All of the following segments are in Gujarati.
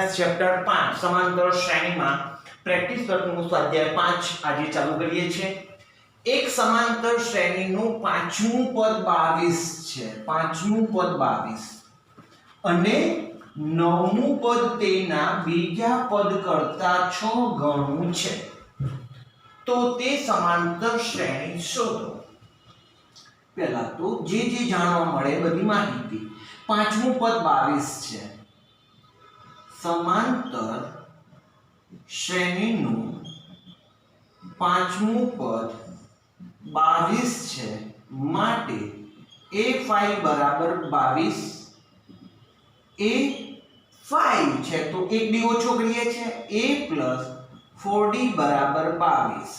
मैथ्स चैप्टर 5 समांतर श्रेणी में प्रेक्टिस करવાનું સ્વાધ્યાય 5 આજે ચાલુ કરીએ છીએ। એક સમાંતર શ્રેણીનું પાંચમું પદ 22 છે, પાંચમું પદ 22 અને નવમું પદ તેના બીજા પદ કરતા 6 ગણું છે, તો તે સમાંતર શ્રેણી શોધો। પહેલા તો જે જાણવા મળે બધી માહિતી। પાંચમું પદ 22 છે, समांतर श्रेणीનું પાંચમું પદ 22 છે, માટે a5 બરાબર 22, a5 છે તો એક ડી ઓછો કરીએ છે, a પ્લસ 4d બરાબર 22,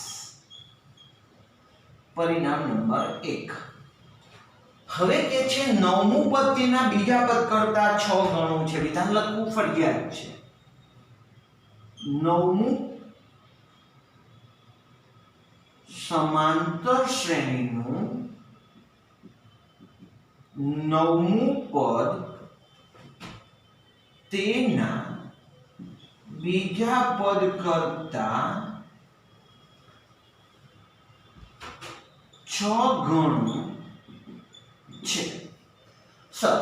પરિણામ નંબર 1। હવે કે છે નવમું પદ તેના બીજા પદ કરતા 6 ગણું છે, વિધાન લખવું ફરજિયાત છે। નવમું સમાંતર શ્રેણીનું નવમું પદ તેના બીજા પદ કરતા 6 ગણું છે। સર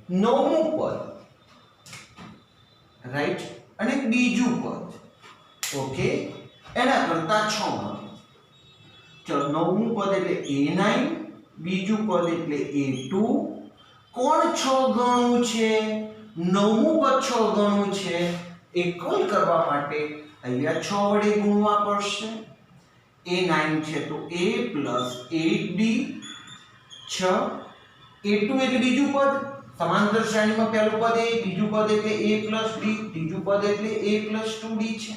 નવમું પદ રાઈટ અને બીજું પદ ઓકે એના કરતા 6 ગણું। ચલો નવમું પદ એટલે a9, બીજું પદ એટલે a2। કોણ 6 ગણું છે? નવમું પદ 6 ગણું છે, ઇક્વલ કરવા માટે અહીંયા 6 વડે ગુણવા પડશે। a9 છે તો a + 8d 6, a2 એટલે બીજું પદ, સમાંતર શ્રેણીમાં પહેલું પદ a, બીજું પદ એટલે a + d, ત્રીજું પદ એટલે a + 2d છે,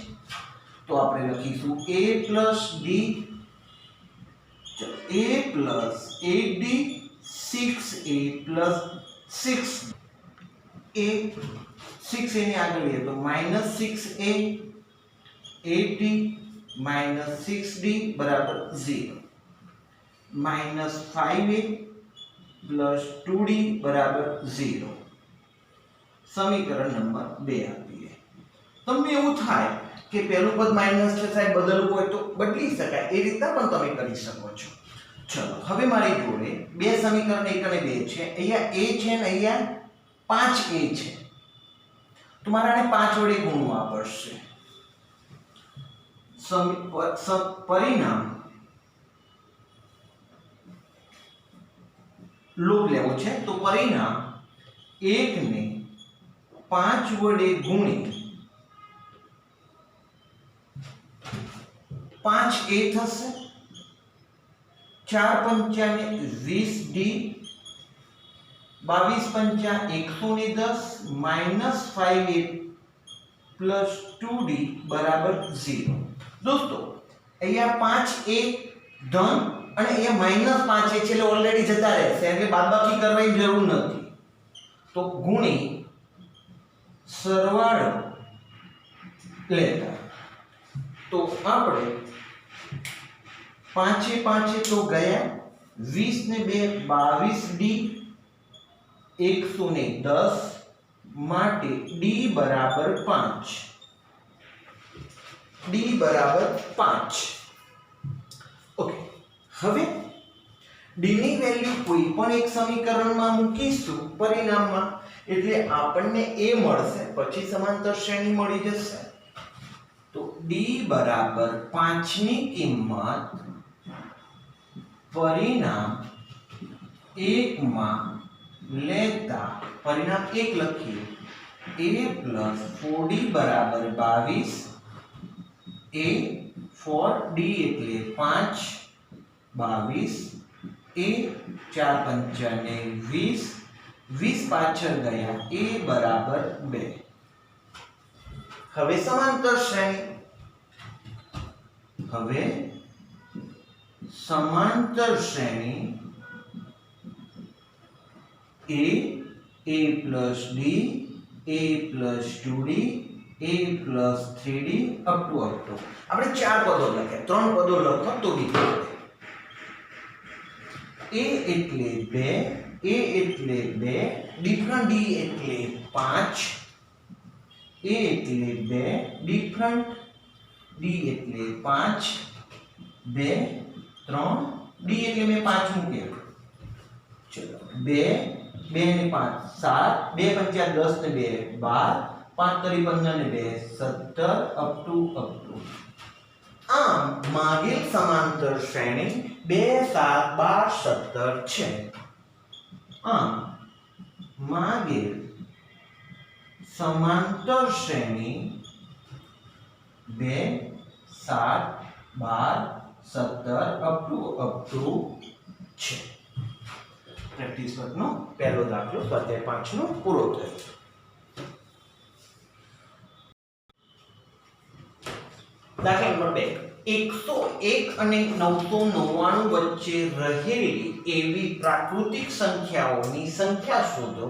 તો આપણે લખીશું a + d, a + 8d 6a + 6, a 6a ની આગળ લઈએ તો -6a, 8d - 6d બરાબર 0, -5a + 2d બરાબર 0, સમીકરણ નંબર 2 આપીએ। તમને એવું થાય કે પહેલું પદ માઈનસ છે સાહેબ, બદલવું હોય તો બદલી શકાય, એ રીતના પણ તમે કરી શકો છો। ચલો હવે મારી જોડે બે સમીકરણ 1 અને 2 છે, અહીંયા a છે ને અહીંયા 5a છે, તો મારે આને 5 વડે ગુણવા પડશે। પરિણામ લોગ લેવો છે, તો પરિણામ 1 ને 5 વડે ગુણી 5a થશે, 4 પંચા ને 20d, 22 પંચા 110 -5a + 2d બરાબર 0। દોસ્તો અહીંયા 5a ધન અને અહીંયા -5a છે એટલે ઓલરેડી જતા રહેશે, એટલે બાદબાકી કરવાની જરૂર નથી, તો ગુણી સરવાળો લેતા તો આપણે 5 તો ગયા, 20 ને 2 22d 110 માટે d બરાબર 5, d બરાબર 5 ઓકે। હવે d ની વેલ્યુ કોઈ પણ એક સમીકરણમાં મૂકીશું પરિણામમાં, એટલે આપણને a મળશે, પછી સમાંતર શ્રેણી મળી જશે। તો d બરાબર 5 ની કિંમત પરિણામ 1 માં લેતા પરિણામ 1 લખીએ, a + 4d બરાબર 22, a 4d એટલે 5 22, a 4 પંચા ને 20, 20 પાછળ ગયા, a બરાબર 2। હવે સમાંતર શ્રેણી, હવે સમાંતર શ્રેણી a + d, a + 2d, a + 3d up to આપણે 4 પદો લખ્યા, 3 પદો લખો તો બી ચાલે। a એટલે 2, a એટલે 2, ડિફરન્ટ d એટલે 5, A એટલે 2 ડિફરન્ટ, D એટલે 5 2 3 D એટલે મેં 5 મૂક્યા. ચલો 2 2 ને 5 7 2 5 10 ને 2 12 5 તરી 15 ને 2 17 અપ ટુ આમ માગેલ સમાંતર શ્રેણી 2 7 12 17 છે. આમ માગેલ समांतर श्रेणी 2 7 12 17 अप टू છે. પ્રેક્ટિસ વર્ગનો પહેલો દાખલો સ્વાધ્યાય 5 નો પૂરો થયો. દાખલા નંબર 2 101 અને 999 વચ્ચે રહેલી એવી પ્રાકૃતિક સંખ્યાઓની સંખ્યા શોધો,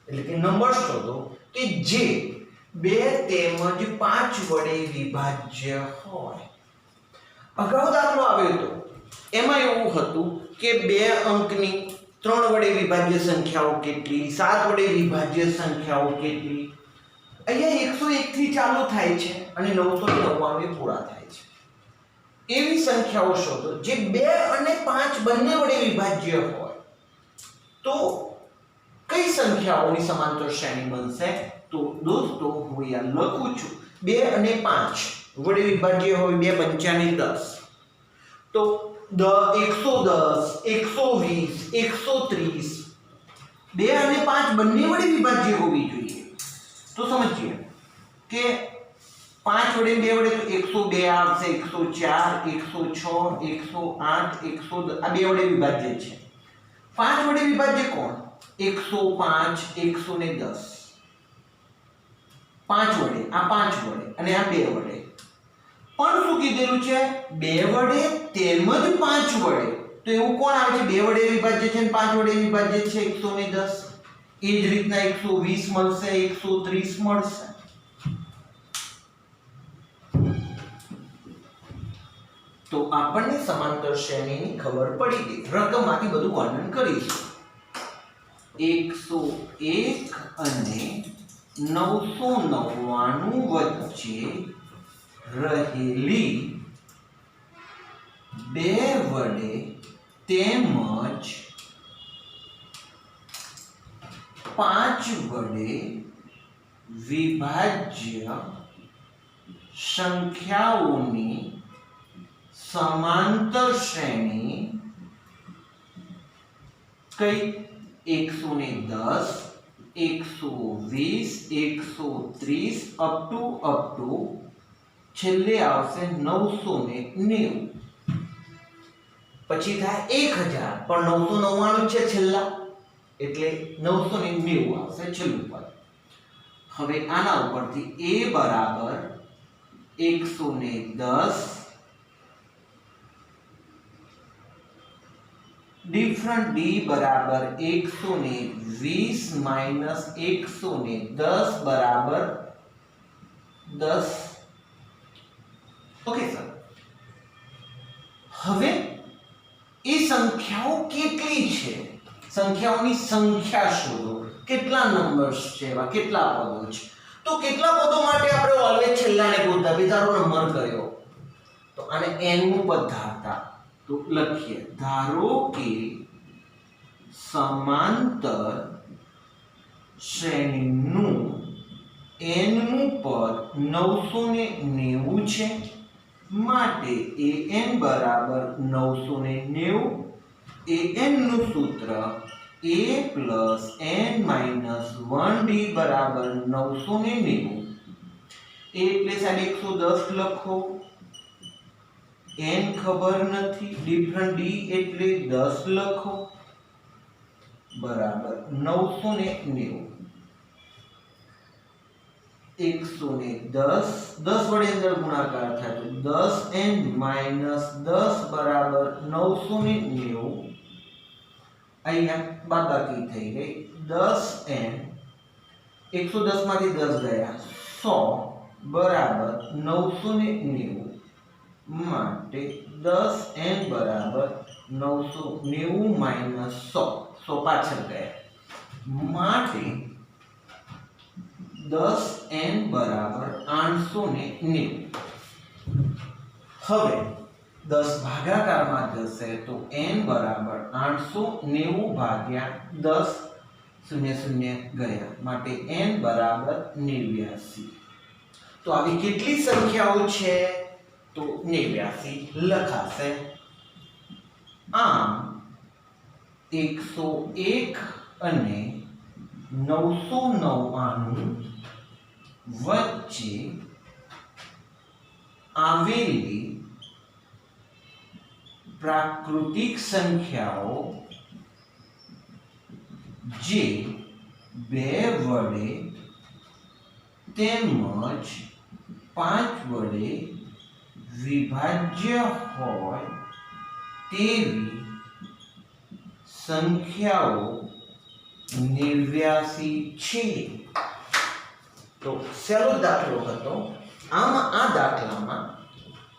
એટલે કે નંબર શોધો કે જે 2 તેમજ 5 વડે વિભાજ્ય હોય. અગાઉ દાખલો આવ્યો હતો એમાં એવું હતું કે 2 અંકની 3 વડે વિભાજ્ય સંખ્યાઓ કેટલી, 7 વડે વિભાજ્ય સંખ્યાઓ કેટલી. અહીંયા 101 થી ચાલુ થાય છે અને 999 પૂરા થાય છે. એવી સંખ્યાઓ શોધો જે 2 અને 5 બંને વડે વિભાજ્ય હોય. તો કઈ સંખ્યાઓની સમાંતર શ્રેણી બનશે? તો દોસ્તો હું અહીંયા લખું છું 2 અને 5 વડે વિભાજ્ય હોય, 2 પંચાને 10. તો 110 120 130 2 અને 5 બંને વડે વિભાજ્ય હોવી જોઈએ. તો સમજીએ કે 5 વડે 2 વડે તો 102 આવશે, 104 106 108 110 આ 2 વડે વિભાજ્ય છે. 5 વડે વિભાજ્ય કોણ? 105 110 5 વડે, આ 5 વડે અને આ 2 વડે. પણ શું કીધેલું છે? 2 વડે તેમજ 5 વડે. તો એવું કોણ આવે છે? 2 વડે વિભાજ્ય છે અને 5 વડે વિભાજ્ય છે 110. એ જ રીતના 120 મળશે, 130 મળશે. તો આપણને સમાંતર શ્રેણીની ખબર પડી ગઈ. રકમમાંથી બધું વર્ણન કરીશું. 101 અને 999 વચ્ચે રહેલી 2 વડે તેમજ 5 વડે વિભાજ્ય સંખ્યાઓની સમાંતર શ્રેણી કઈ? 110 120 130 અપ ટુ છેલ્લે આવશે 990. પછી થાય 1000 પણ 999 છે છેલ્લા, એટલે 990 આવશે છેલ્લું પદ. હવે આના ઉપરથી a બરાબર 110 ડિફરન્ટ d બરાબર 120 માઈનસ 110 બરાબર 10. Okay sir. હવે એ સંખ્યાઓ કેટલી છે? સંખ્યાઓની સંખ્યા શોધો. કેટલા નંબર્સ છે, એવા કેટલા પદો છે? તો કેટલા પદો માટે આપણે ઓલવેઝ છેલ્લાને ગોતતા, બીજાનો નંબર કયો? તો આને n નું પદ ધારતા. તો લખીએ, ધારો કે સમાંતર શ્રેણીનું n નું પદ 990 છે. માટે an બરાબર 990. an નું સૂત્ર a plus n minus 1d બરાબર 990. એટલે સાહેબ 110 લખો. n ખબર નથી, ડિફરન્ટ d એટલે 10 લખો બરાબર 990. 110 10 વડે અંદર ગુણાકાર થાય તો 10n minus 10 બરાબર 990. અહીંયા બાદબાકી થઈ ગઈ. 10n 110 માંથી 10 ગયા 100 બરાબર 990. માટે 10n બરાબર 990 માઈનસ 100 પાછળ ગયા. માટે 10n બરાબર 890. હવે 10 ભાગાકારમાં જશે તો n બરાબર 890 ભાગ્યા 10 શૂન્ય શૂન્ય ગયા માટે n બરાબર 89. તો આવી કેટલી સંખ્યાઓ છે? તો 89 લખાશે. આમ 101 અને 999 વચ્ચે આવેલી પ્રાકૃતિક સંખ્યાઓ જે 2 વડે તેમજ 5 વડે વિભાજ્ય હોય તેવી સંખ્યાઓ 89 છે. તો સહેલો દાખલો હતો. આમાં આ દાખલામાં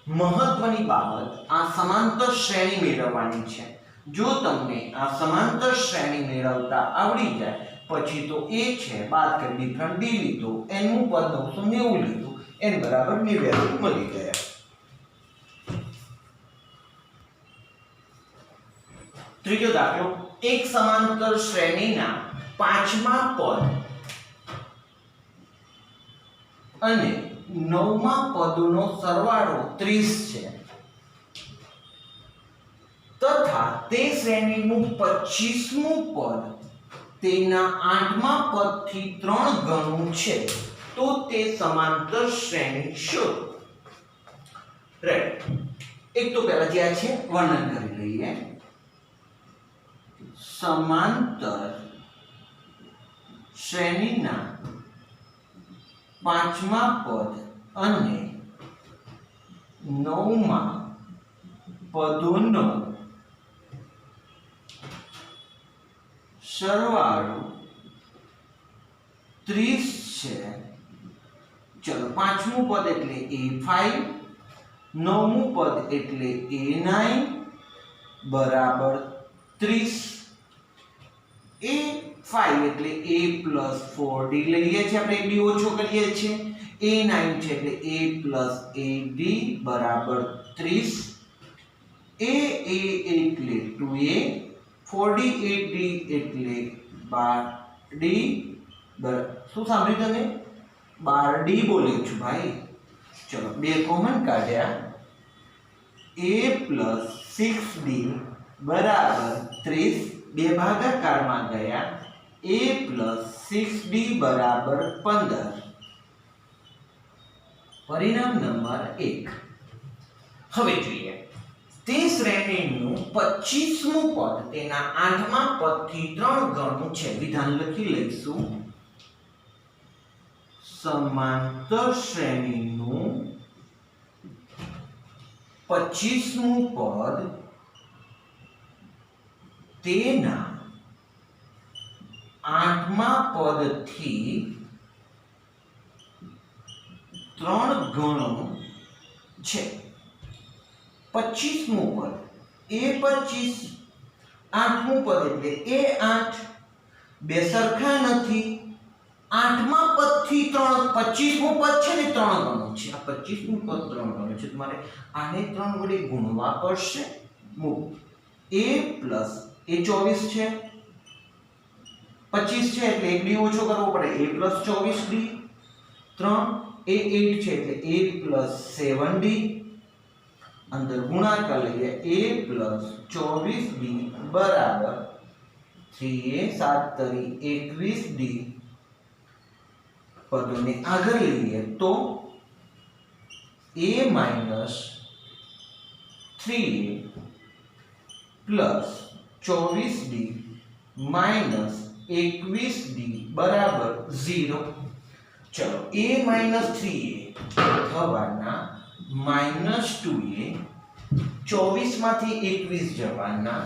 મહત્વની બાબત આ સમાંતર શ્રેણી મેળવવાની છે. જો તમને આ સમાંતર શ્રેણી મેળવતા આવડી જાય પછી તો એ છે બાદ કરી ડિફરન્ટ ડી લીધો, n નું પદ 990 લીધું, n બરાબર 89 મળી ગયા. ત્રીજો દાખલો, એક સમાંતર શ્રેણીના પાંચમા પદ અને નવમા પદોનો સરવાળો 30 છે તથા તે શ્રેણીનું 25મું પદ તેના 8મા પદથી 3 ગણું છે તો તે સમાંતર શ્રેણી શોધો. રાઈટ, એક તો પહેલા જે છે વર્ણન કરી લઈએ. સમાંતર શ્રેણીના પાંચમા પદ અને નવમા પદોનો સરવાળો 30 છે. ચલો, પાંચમું પદ એટલે a5, નવમું પદ એટલે a9 બરાબર 30. a5 એટલે a plus 4d લઈએ છીએ આપણે, એક d ઓછો કરીએ છીએ. a9 છે એટલે a plus ad બરાબર 30. એટલે 2a, 4d 8d એટલે 12d. શું સાંભળ્યું તમે? 12d બોલ્યો છું ભાઈ. ચલો, બે કોમન કાઢ્યા. a plus 6d બરાબર 30. બે ભાગાકારમાં ગયા. a plus 6d બરાબર 15. પરિણામ નંબર 1. હવે જોઈએ, તે શ્રેણીનું 25મું પદ તેના 8મા પદથી 3 ગણું છે. વિધાન લખી લઈશું. સમાંતર શ્રેણીનું 25મું પદ તેના 8મા પદથી 3 ગણું છે. 25મું પદ a25, 8મું પદ એટલે a8. બે સરખા નથી. 8મા પદથી 3, 25મું પદ છે ને 3 ગણું છે. આ 25મું પદ 3 ગણું છે. તમારે આને 3 વડે ગુણવા પડશે. મૂક. a plus એ 24 છે, 25 છે એટલે એક ડી ઓછો કરવો પડે. a plus 24d. 3 એ 8 છે એટલે a plus 7d. અંદર ગુણાકાર લઈએ. a plus 24d બરાબર 3a 7 તરી 21d. પદોને આગળ લઈએ તો a minus 3a plus 24d minus 21d બરાબર 0. ચલો, a minus 3a થવાના minus 2a, 24 માંથી 21 જવાના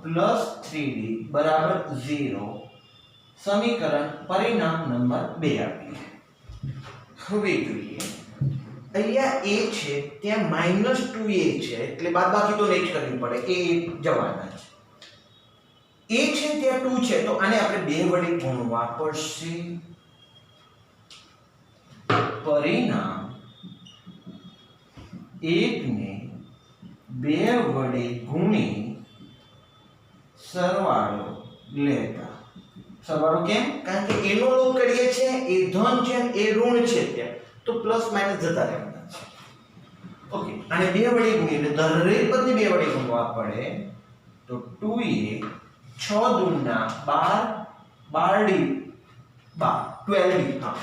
plus 3d બરાબર 0. સમીકરણ પરિણામ નંબર 2 આપીએ. હવે જોઈએ, અહીંયા a છે ત્યાં minus 2a છે એટલે બાદબાકી તો નહીં જ કરવી પડે. a જવાના છે. a છે ત્યાં 2 છે તો આને આપણે 2 વડે ગુણવા પડશે. परिणाम 1 ने 2 वडे गुणी सरवाळो लेता। सरवाळो केम? कारण के ए नो लोग करीए छे ए धन छे ए ऋण छे त्या तो प्लस माइनस जता રહેવાના છે। ओके અને 2 વડે ગુણી એટલે દરેક પદને 2 વડે ગુણવા પડે તો 2a 6 દૂના 12 12d 12d હા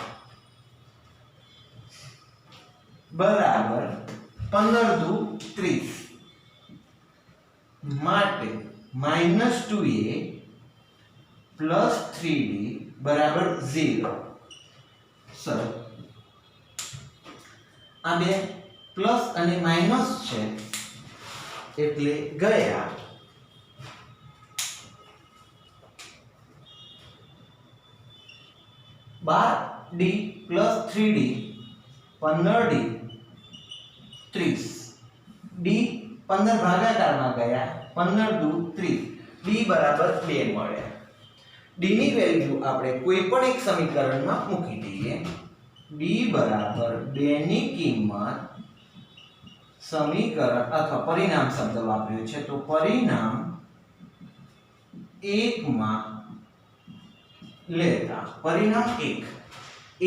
બરાબર 15 દુ 30 માટે -2a प्लस 3d बराबर 0 सर आ बे प्लस અને માઈનસ છે એટલે ગયા 12d plus 3d 15d 30 d 15 ભાગાકારમાં ગયા 15 દુ 30 d બરાબર 2 મળે। d ની વેલ્યુ આપણે કોઈ પણ એક સમીકરણમાં મૂકી દઈએ d બરાબર 2 ની કિંમત સમીકરણ અથવા પરિણામ શબ્દ વાપર્યો છે તો પરિણામ 1 માં લેતા પરિણામ 1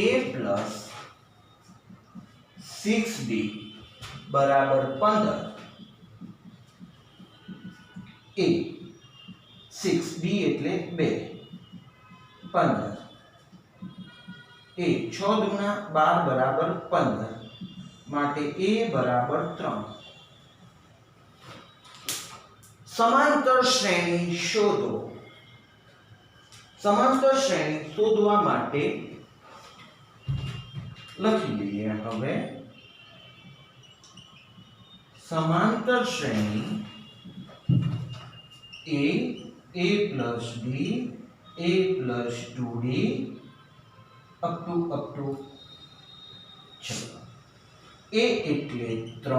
a plus 6d બરાબર 15 a 6d એટલે 2 15 ए 6 दूना 12 बराबर 15 माटे a बराबर 3 समांतर श्रेणी शोधो। समांतर श्रेणी शोधवा माटे लखी दीजिए हवे समांतर श्रेणी a plus d a plus 2d up to चलो a એટલે 3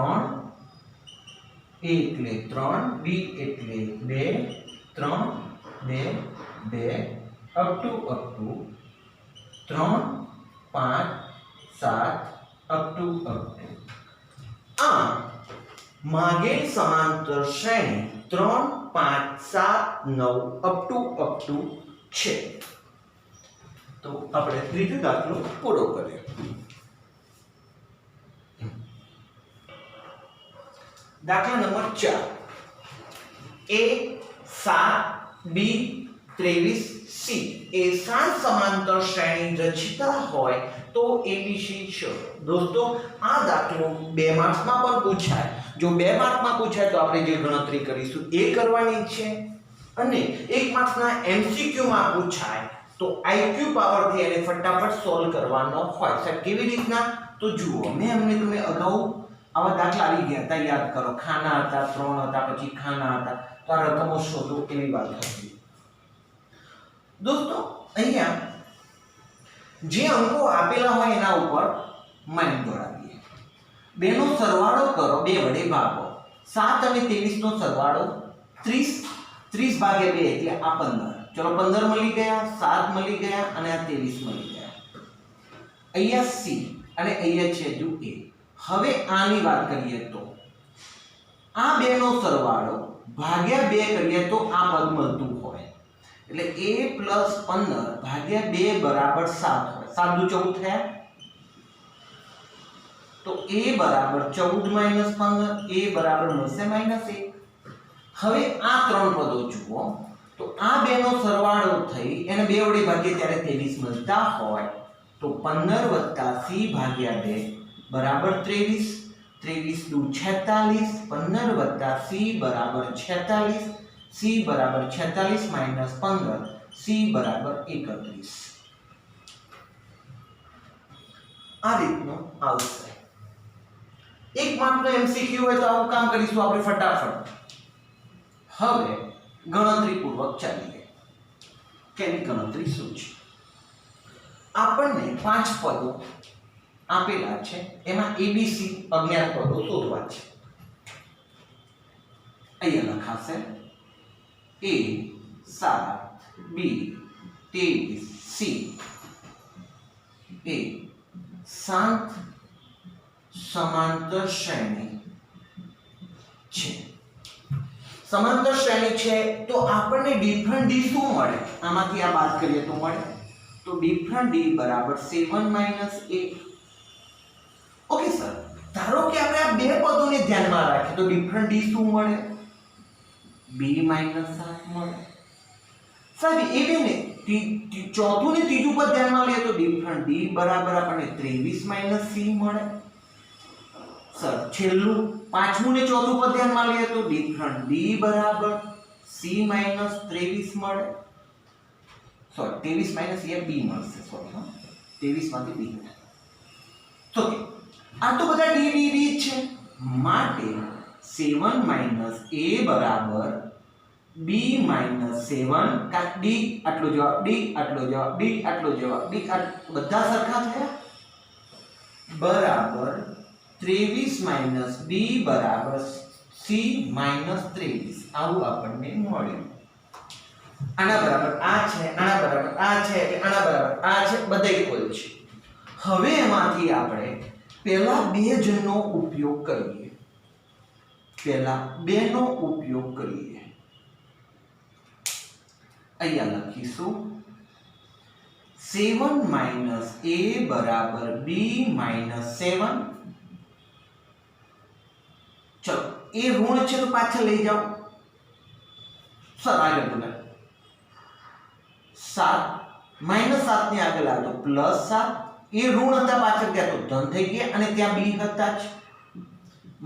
a એટલે 3 b એટલે 2 3 2 2 up to 3 5 7 up to आ मागे समांतर श्रेणी 3 5 7 9 up to छे। तो આપણે ત્રીજો દાખલો પૂરો કરીએ। દાખલા નંબર 4 a 7 b 23 c એ 7 સમાંતર શ્રેણી રચિતા હોય તો abc શોધો। દોસ્તો આ દાખલો 2 માર્ક્સમાં પણ પૂછાય। જો 2 માર્કમાં પૂછાય તો આપણે જે ગણતરી કરીશું એ કરવાની છે અને 1 માર્ક્સના એમસીક્યુ માં પૂછાય तो IQ पावर थी એને ફટાફટ સોલ્વ કરવાનો હોય। સાહેબ કેવી રીતના? તો જુઓ મેં અમને તમને અગાઉ આવા દાખલા આવી ગયા હતા યાદ કરો ખાના હતા 3 હતા પછી ખાના હતા તો આ રકમો શોધો એવી વાત હતી। દોસ્તો અહીંયા જે અંકો આપેલા હોય એના ઉપર માઇન્ડ દોડાવીએ। બેનો સરવાળો કરો 2 વડે ભાગો 7 અને 23 નો સરવાળો 30 30 ભાગ્યા 2 એટલે આ 15 चलो 15 મળી ગયા 7 મળી ગયા અને આ 23 મળી ગયા। અહીંયા c અને અહીંયા છે જો a। હવે આની વાત કરીએ તો આ બેનો સરવાળો ભાગ્યા 2 કરીએ તો આ પદ મળતું હોય એટલે a + 15 ભાગ્યા 2 બરાબર 7 હોય। 7 દુ 14 થયા તો a બરાબર 14 - 15 a બરાબર મળશે -1। હવે આ ત્રણ પદો જુઓ तो आ बेनो सरवाळो थई एने 2 वडे भागे त्यारे 23 મળતા હોય तो 15 + c भाग्या 2 बराबर 23 23 दू 46 15 + c बराबर 46 c बराबर 46 - 15 c बराबर 31 आ રીતનો આવશે। એક માર્કનો એમસીક્યુ હોય તો આવું કામ કરીશું આપણે ફટાફટ। હવે गणतरी पूर्वक चलिए केनी गणतरी શું છે આપણને 5 પદો આપેલા છે એમાં abc અજ્ઞાત પદો શોધવા છે। અહીંયા લખાશે a 7 b 23 c a શાંત સમાંતર શ્રેણી છે। સમાંતર શ્રેણી છે તો આપણને ડિફરન્ટ ડી શું મળે? આમાંથી આ બાદ કરીએ તો મળે તો ડિફરન્ટ ડી બરાબર 7 - a। ઓકે સર, ધારો કે આપણે આ બે પદોને ધ્યાનમાં રાખીએ તો ડિફરન્ટ ડી શું મળે? b - 7 મળે। સાહેબ એવી ને ચોથું ને ત્રીજું પદ ધ્યાનમાં લઈએ તો ડિફરન્ટ ડી બરાબર આપણને 23 - c મળે। સર છેલ્લું પાંચમું ને ચોથું પદ ધ્યાનમાં લઈએ તો ડિફરન્ટ ડી બરાબર c - 23 મળે। સોરી 23 - a b મળશે, સોરી હા 23 માંથી b। તો આ તો બધા ડી ડી ડી છે માટે 7 - a બરાબર b - 7 કા ડી આટલો જવાબ ડી આટલો જવાબ ડી આટલો જવાબ ડી બધા સરખા થયા બરાબર 23 - b બરાબર c - 23 આવું આપણને મળ્યું। આના બરાબર આ છે, આના બરાબર આ છે, એટલે આના બરાબર આ છે, બધા ઇક્વલ છે। હવે એમાંથી આપણે પહેલા બે જનો ઉપયોગ કરીએ, પહેલા બે નો ઉપયોગ કરીએ। અહીંયા લખીશું 7 - a બરાબર b - 7। ચલો એ ઋણ છે તો પાછળ લઈ જાઓ સર, આગળ બોલે 7 -7 ની આગળ આ તો +7 એ ઋણ હતા પાછળ ગયા તો ધન થઈ ગયા અને ત્યાં b હતા જ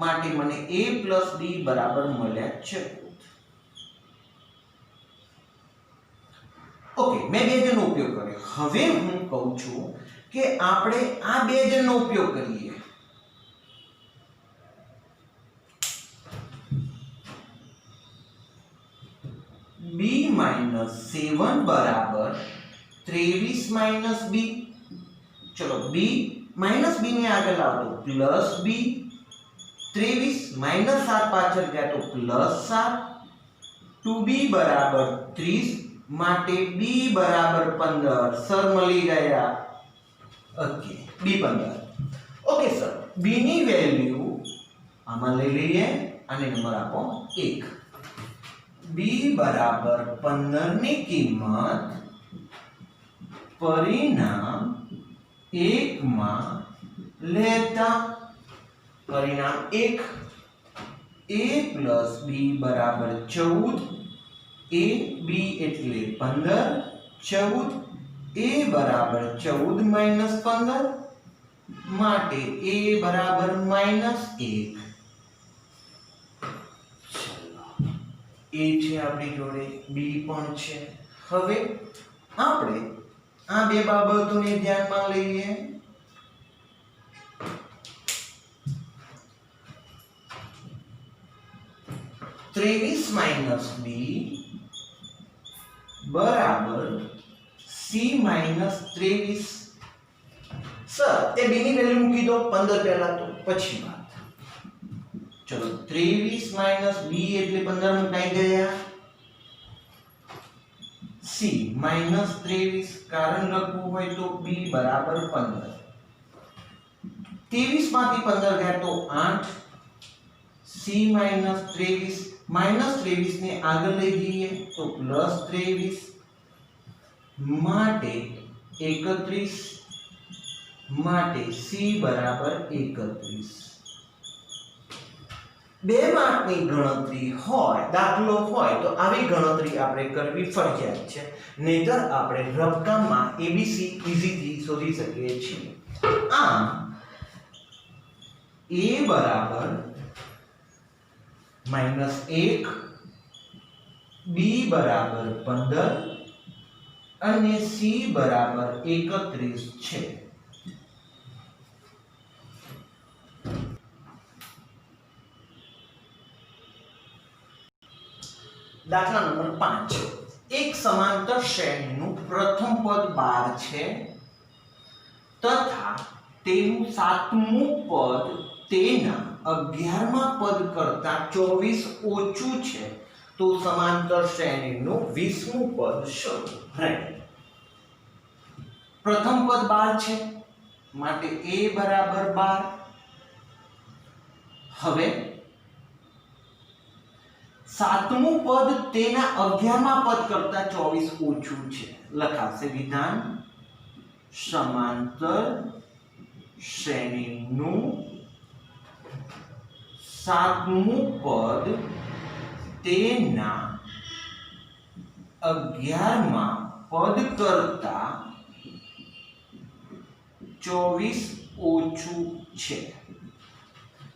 માટે મને a + b બરાબર મળ્યા છે। ઓકે, મેં બે જણનો ઉપયોગ કર્યો। હવે હું કહું છું કે આપણે આ બે જણનો ઉપયોગ કરીએ। b - 7 બરાબર 23 - b। ચલો b - b ને આગળ લાવો તો +b 23 - 7 પાછળ ગયા તો +7 2b બરાબર 30 માટે b બરાબર 15 સર મળી ગયા। Okay b 15। Okay sir b ની વેલ્યુ આમાં લઈ લઈએ અને નંબર આપો 1। b બરાબર 15 ની કિંમત પરિણામ 1 માં લેતા પરિણામ 1 a + b બરાબર 14 a b એટલે 15 14 a બરાબર 14 - 15 માટે a બરાબર -1। a છે આપણી જોડે b પણ છે। હવે આપણે આ બે બાબતોને ધ્યાનમાં લઈએ। ત્રેવીસ - b બરાબર c - 23। સર તે b ની વેલ્યુ મૂકી દો 15 પહેલા તો પછી વાત। ચલો 23 - b એટલે 15 મુકાઈ ગયા c - 23 કારણ લખવું હોય તો b બરાબર 15। 23 માંથી 15 ગયા તો 8 c - 23 -23 ને આગળ લઈ જઈએ તો +23 માટે 31 માટે c બરાબર 31। બે માર્કની ગણતરી હોય, દાખલો હોય તો આવી ગણતરી આપણે કરવી ફરજિયાત છે, નહીતર આપણે રકમમાં abc ઈઝીલી શોધી શકીએ છીએ। આમ a બરાબર -1 b બરાબર 15 અને c બરાબર 31 છે। દાખલા નંબર 5 એક સમાંતર શ્રેણીનું પ્રથમ પદ 12 છે તથા તેનું સાતમું પદ તેના 11મા પદ કરતા 24 ઓછું છે તો સમાંતર શ્રેણીનું 20મું પદ શોધો। રાઈટ, પ્રથમ પદ 12 છે માટે a બરાબર 12. હવે સાતમું પદ તેના 11મા પદ કરતા 24 ઓછું છે. લખાશે વિધાન સમાંતર શ્રેણીનું સાતમું પદ તેના 11મા પદ કરતા 24 ઓછું છે.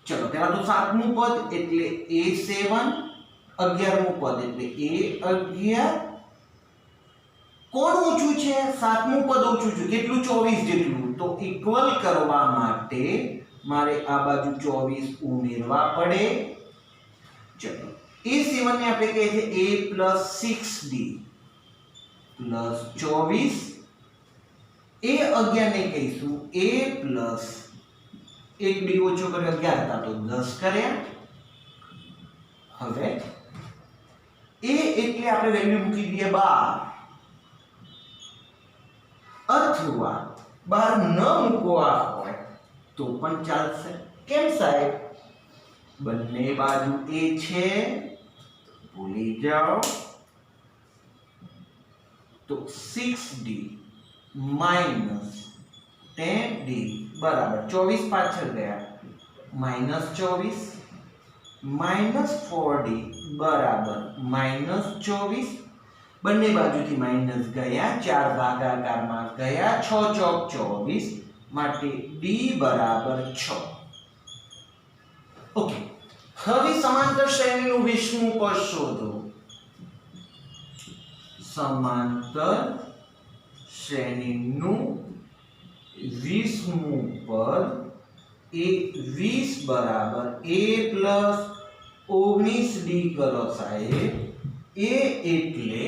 ચલો પહેલા તો સાતમું પદ એટલે a7, 11મું પદ એટલે a11. કોણ ઓછું છે? સાતમું પદ ઓછું છે. કેટલું? 24 જેટલું. તો ઇક્વલ કરવા માટે મારે આ બાજુ 24 ઉમેરવા પડે. ચલો a7 ને આપણે કહીએ છીએ a + 6d + 24. a11 ને કહીશું a + 1d ઓછો કર્યો 11 હતા તો 10 કર્યા. હવે a એટલે આપણે વેલ્યુ મૂકી દઈએ 12, અથવા 12 ન મૂકવા હોય તો પણ ચાલશે. કેમ સાહેબ? બંને બાજુ a છે, ભૂલી જાઓ. તો 6d - 10d બરાબર 24 પાછળ ગયા -24 -4d બરાબર -24. બંને બાજુથી માઈનસ ગયા, 4 ભાગાકારમાં ગયા, 6 ચોક 24 માટે d બરાબર 6. ઓકે. હવે સમાંતર શ્રેણીનું 20મું પદ શોધો. સમાંતર શ્રેણીનું 20મું પદ એ 20 બરાબર a + 19d કરો સાહેબ. a એટલે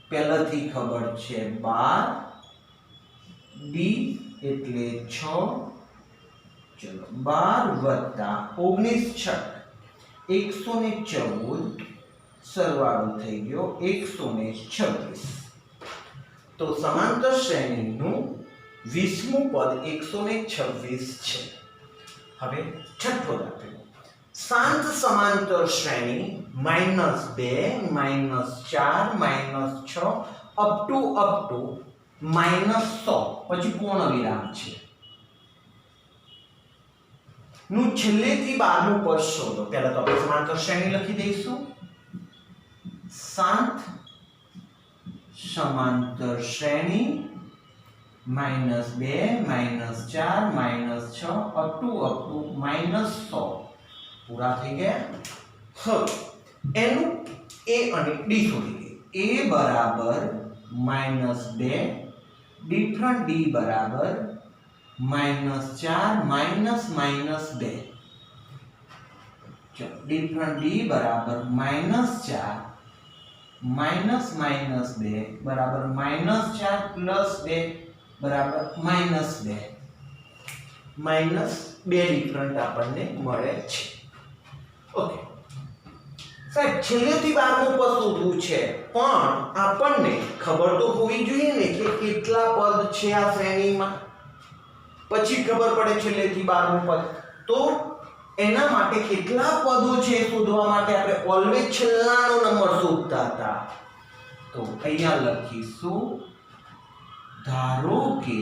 પહેલાથી ખબર છે 12, d એટલે 6. ચલો 12 + 19 114 સરવાળો થઈ ગયો 126. તો સમાંતર શ્રેણીનું 20મું પદ 126 છે. હવે છઠ્ઠો દાખલો. શાંત સમાંતર શ્રેણી -2 -4 -6 અપ ટુ -100 પછી પૂર્ણ વિરામ છે નું છેલ્લેથી 12મું પદ શોધો. પહેલા તો આપણે સમાંતર શ્રેણી લખી દઈશું. શાંત સમાંતર શ્રેણી -2 -4 -6 અપ ટુ -100 પૂરા થઈ ગયા. હવે એનું a અને d શોધી લઈએ. a બરાબર -2, ડિફરન્ટ d બરાબર -4 -2. ચલો ડિફરન્ટ d બરાબર -4 -2 બરાબર -4 + 2 બરાબર -2. -2 ડિફરન્ટ આપણને મળે છે. ઓકે સાહેબ, છેલ્લેથી 12મું પદ શોધવું છે, પણ આપણને ખબર તો હોવી જોઈએ ને કે કેટલા પદ છે આ શ્રેણીમાં. પછી ખબર પડે છેલ્લેથી 12મું પદ. તો એના માટે કેટલા પદો છે શોધવા માટે આપણે ઓલવેઝ છેલ્લાનો નંબર શોધતા હતા. તો અહીંયા લખીશું, ધારો કે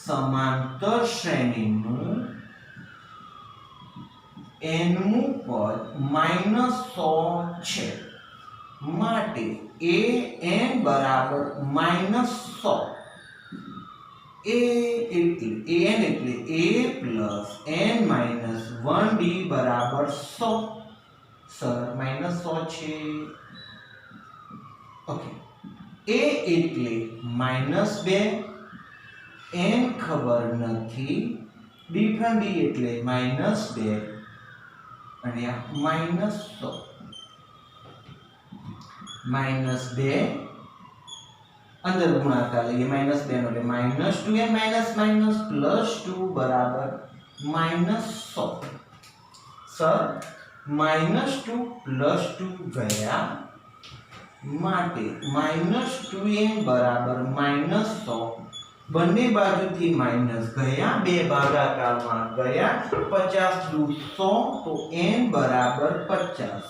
સમાંતર શ્રેણીનું nમું પદ -100 છે, માટે an બરાબર -100. an એટલે a + n-1d બરાબર 100. સર -100 છે. ઓકે. a એટલે -2, n ખબર નથી, ડિફરન્ટ d એટલે -2 અને આ -100. -2 અંદર ગુણાકાર લઈએ, -2 નો એટલે -2n +2 બરાબર -100. સર -2 + 2 ગયા માટે -2n બરાબર -100 બંને બાજુથી માઈનસ ગયા, બે ભાગાકારમાં ગયા, 50 દુ 100 તો n બરાબર 50.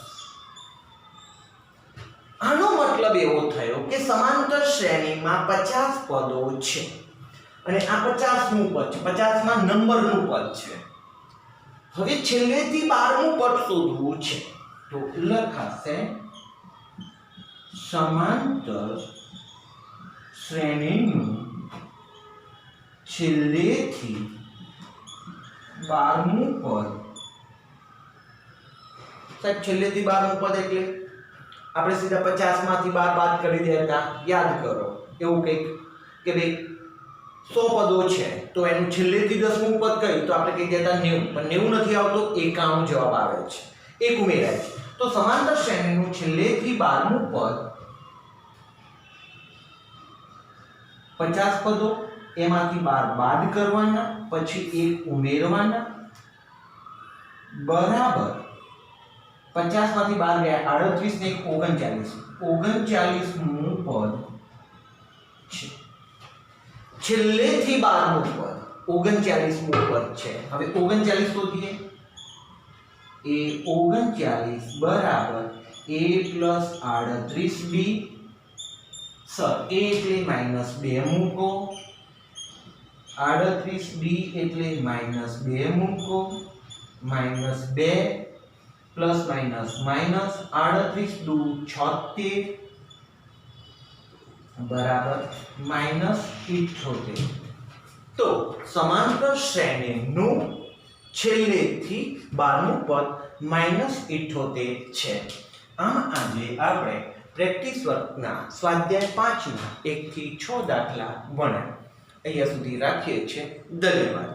આનો મતલબ એવો થયો કે સમાંતર શ્રેણીમાં 50 પદો છે અને આ 50મું પદ છે, 50 માં નંબરનું પદ છે. હવે છેલ્લેથી 12મું પદ શોધવું છે તો લખાશે સમાંતર શ્રેણીનું છેલ્લેથી 12મું પદ. સાહેબ છેલ્લેથી 12મું પદ એટલે આપણે સીધા 50 માંથી 12 બાદ કરી દેતા, યાદ કરો એવું કંઈક કે ભાઈ 100 પદો છે તો એનું છેલ્લેથી 10મું પદ કહ્યું તો આપણે કહી દેતા 90, પણ 90 નથી આવતો, 91 જવાબ આવે છે, એક ઉમેરાય છે. તો સમાંતર શ્રેણીનું છેલ્લેથી 12મું પદ 50 પદો, એમાંથી 12 બાદ કરવાના, પછી એક ઉમેરવાના, બરાબર 50 માંથી 12 ગયા 38 ને 39મું પદ છે. છેલ્લેથી 12મું પદ 39મું પદ છે. હવે 39 શોધીએ. એ 39 બરાબર a + 38b. સર a એટલે -2 મૂકો, 38b એટલે -2 મૂકો, -2 પ્લસ માઇનસ માઇનસ 38 દુ 76 બરાબર -78. તો સમાંતર શ્રેણીનું છેલ્લેથી 12મું પદ -78 છે. આમ આજે આપણે પ્રેક્ટિસ વર્કના સ્વાધ્યાય 5ના 1 થી 6 દાખલા ભણ્યા. અહીંયા સુધી રાખીએ છીએ. ધન્યવાદ.